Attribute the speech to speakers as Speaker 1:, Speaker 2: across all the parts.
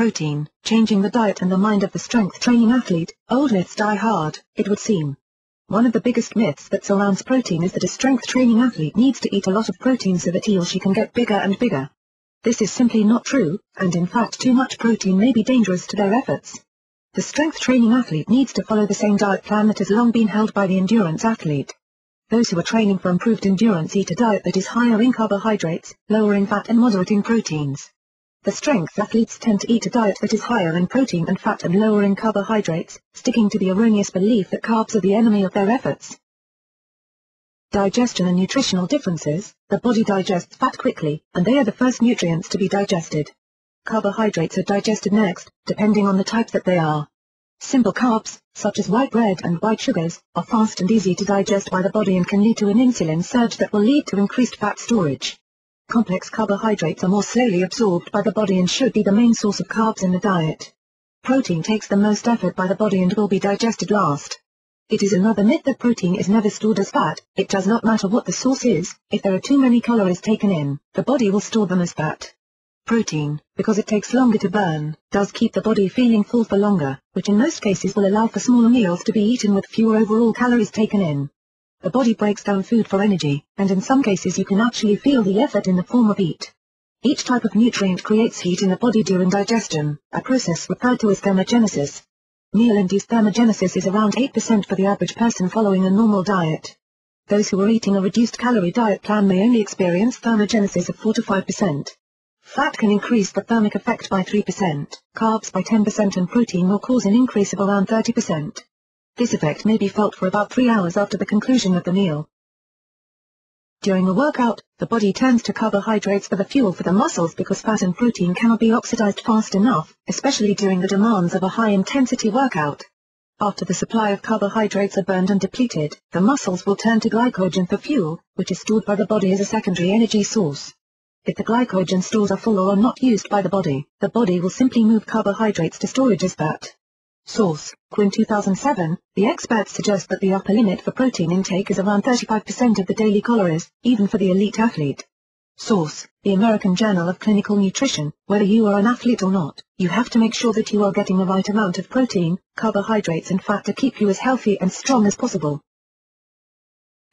Speaker 1: Protein, changing the diet and the mind of the strength training athlete. Old myths die hard, it would seem. One of the biggest myths that surrounds protein is that a strength training athlete needs to eat a lot of protein so that he or she can get bigger and bigger. This is simply not true, and in fact too much protein may be dangerous to their efforts. The strength training athlete needs to follow the same diet plan that has long been held by the endurance athlete. Those who are training for improved endurance eat a diet that is higher in carbohydrates, lower in fat and moderate in proteins. The strength athletes tend to eat a diet that is higher in protein and fat and lower in carbohydrates, sticking to the erroneous belief that carbs are the enemy of their efforts. Digestion and nutritional differences. The body digests fat quickly, and they are the first nutrients to be digested. Carbohydrates are digested next, depending on the type that they are. Simple carbs, such as white bread and white sugars, are fast and easy to digest by the body and can lead to an insulin surge that will lead to increased fat storage. Complex carbohydrates are more slowly absorbed by the body and should be the main source of carbs in the diet. Protein takes the most effort by the body and will be digested last. It is another myth that protein is never stored as fat. It does not matter what the source is, if there are too many calories taken in, the body will store them as fat. Protein, because it takes longer to burn, does keep the body feeling full for longer, which in most cases will allow for smaller meals to be eaten with fewer overall calories taken in. The body breaks down food for energy, and in some cases you can actually feel the effort in the form of heat. Each type of nutrient creates heat in the body during digestion, a process referred to as thermogenesis. Meal-induced thermogenesis is around 8% for the average person following a normal diet. Those who are eating a reduced-calorie diet plan may only experience thermogenesis of 4 to 5%. Fat can increase the thermic effect by 3%, carbs by 10% and protein will cause an increase of around 30%. This effect may be felt for about 3 hours after the conclusion of the meal. During a workout, the body turns to carbohydrates for the fuel for the muscles because fat and protein cannot be oxidized fast enough, especially during the demands of a high-intensity workout. After the supply of carbohydrates are burned and depleted, the muscles will turn to glycogen for fuel, which is stored by the body as a secondary energy source. If the glycogen stores are full or are not used by the body will simply move carbohydrates to storage as fat. Source: Quinn 2007. The experts suggest that the upper limit for protein intake is around 35% of the daily calories, even for the elite athlete. Source: The American Journal of Clinical Nutrition. Whether you are an athlete or not, you have to make sure that you are getting the right amount of protein, carbohydrates and fat to keep you as healthy and strong as possible.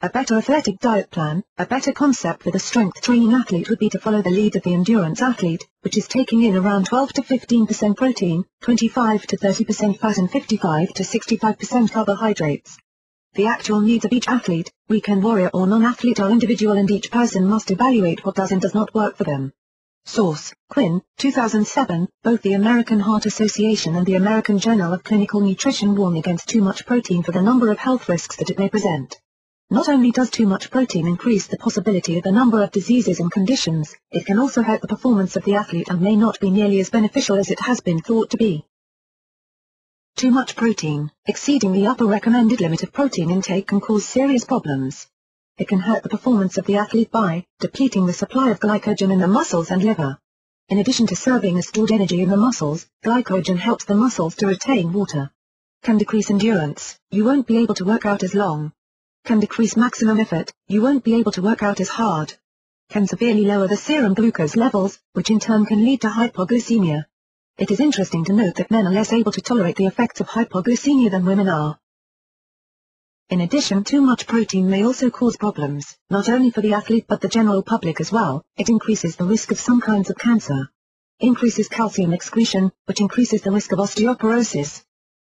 Speaker 1: A better athletic diet plan. A better concept for the strength training athlete would be to follow the lead of the endurance athlete, which is taking in around 12 to 15% protein, 25 to 30% fat and 55 to 65% carbohydrates. The actual needs of each athlete, weekend warrior or non-athlete are individual and each person must evaluate what does and does not work for them. Source: Quinn, 2007. Both the American Heart Association and the American Journal of Clinical Nutrition warn against too much protein for the number of health risks that it may present. Not only does too much protein increase the possibility of a number of diseases and conditions, it can also hurt the performance of the athlete and may not be nearly as beneficial as it has been thought to be. Too much protein, exceeding the upper recommended limit of protein intake can cause serious problems. It can hurt the performance of the athlete by depleting the supply of glycogen in the muscles and liver. In addition to serving as stored energy in the muscles, glycogen helps the muscles to retain water. Can decrease endurance, you won't be able to work out as long. Can decrease maximum effort, you won't be able to work out as hard. Can severely lower the serum glucose levels, which in turn can lead to hypoglycemia. It is interesting to note that men are less able to tolerate the effects of hypoglycemia than women are. In addition, too much protein may also cause problems, not only for the athlete but the general public as well. It increases the risk of some kinds of cancer. Increases calcium excretion, which increases the risk of osteoporosis.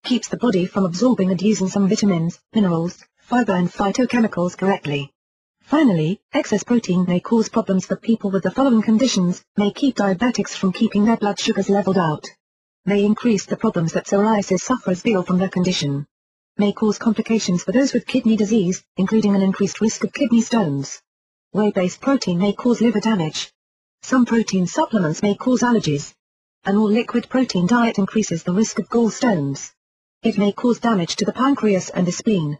Speaker 1: Keeps the body from absorbing and using some vitamins, minerals, fiber and phytochemicals correctly. Finally, excess protein may cause problems for people with the following conditions: may keep diabetics from keeping their blood sugars leveled out. May increase the problems that psoriasis sufferers feel from their condition. May cause complications for those with kidney disease, including an increased risk of kidney stones. Whey-based protein may cause liver damage. Some protein supplements may cause allergies. An all-liquid protein diet increases the risk of gallstones. It may cause damage to the pancreas and the spleen.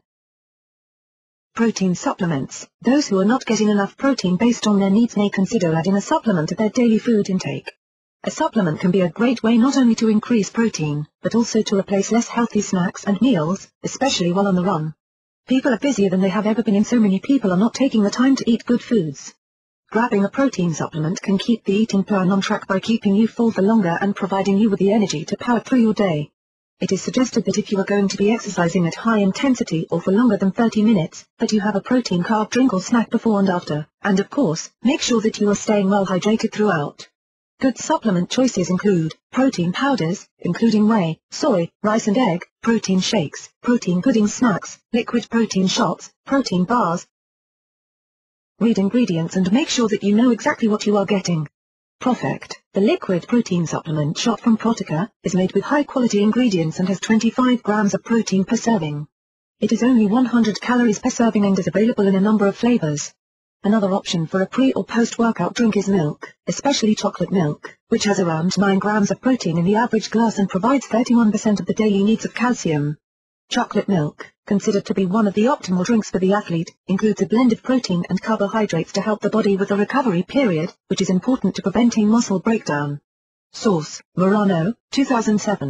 Speaker 1: Protein supplements. Those who are not getting enough protein based on their needs may consider adding a supplement to their daily food intake. A supplement can be a great way not only to increase protein, but also to replace less healthy snacks and meals, especially while on the run. People are busier than they have ever been and so many people are not taking the time to eat good foods. grabbing a protein supplement can keep the eating plan on track by keeping you full for longer and providing you with the energy to power through your day. It is suggested that if you are going to be exercising at high intensity or for longer than 30 minutes, that you have a protein carb drink or snack before and after, and of course, make sure that you are staying well hydrated throughout. Good supplement choices include protein powders, including whey, soy, rice and egg, protein shakes, protein pudding snacks, liquid protein shots, protein bars. Read ingredients and make sure that you know exactly what you are getting. ProfectR, the liquid protein supplement shot from Protica, is made with high-quality ingredients and has 25 grams of protein per serving. It is only 100 calories per serving and is available in a number of flavors. Another option for a pre- or post-workout drink is milk, especially chocolate milk, which has around 9 grams of protein in the average glass and provides 31% of the daily needs of calcium. Chocolate milk, considered to be one of the optimal drinks for the athlete, includes a blend of protein and carbohydrates to help the body with the recovery period, which is important to preventing muscle breakdown. Source: Murano, 2007.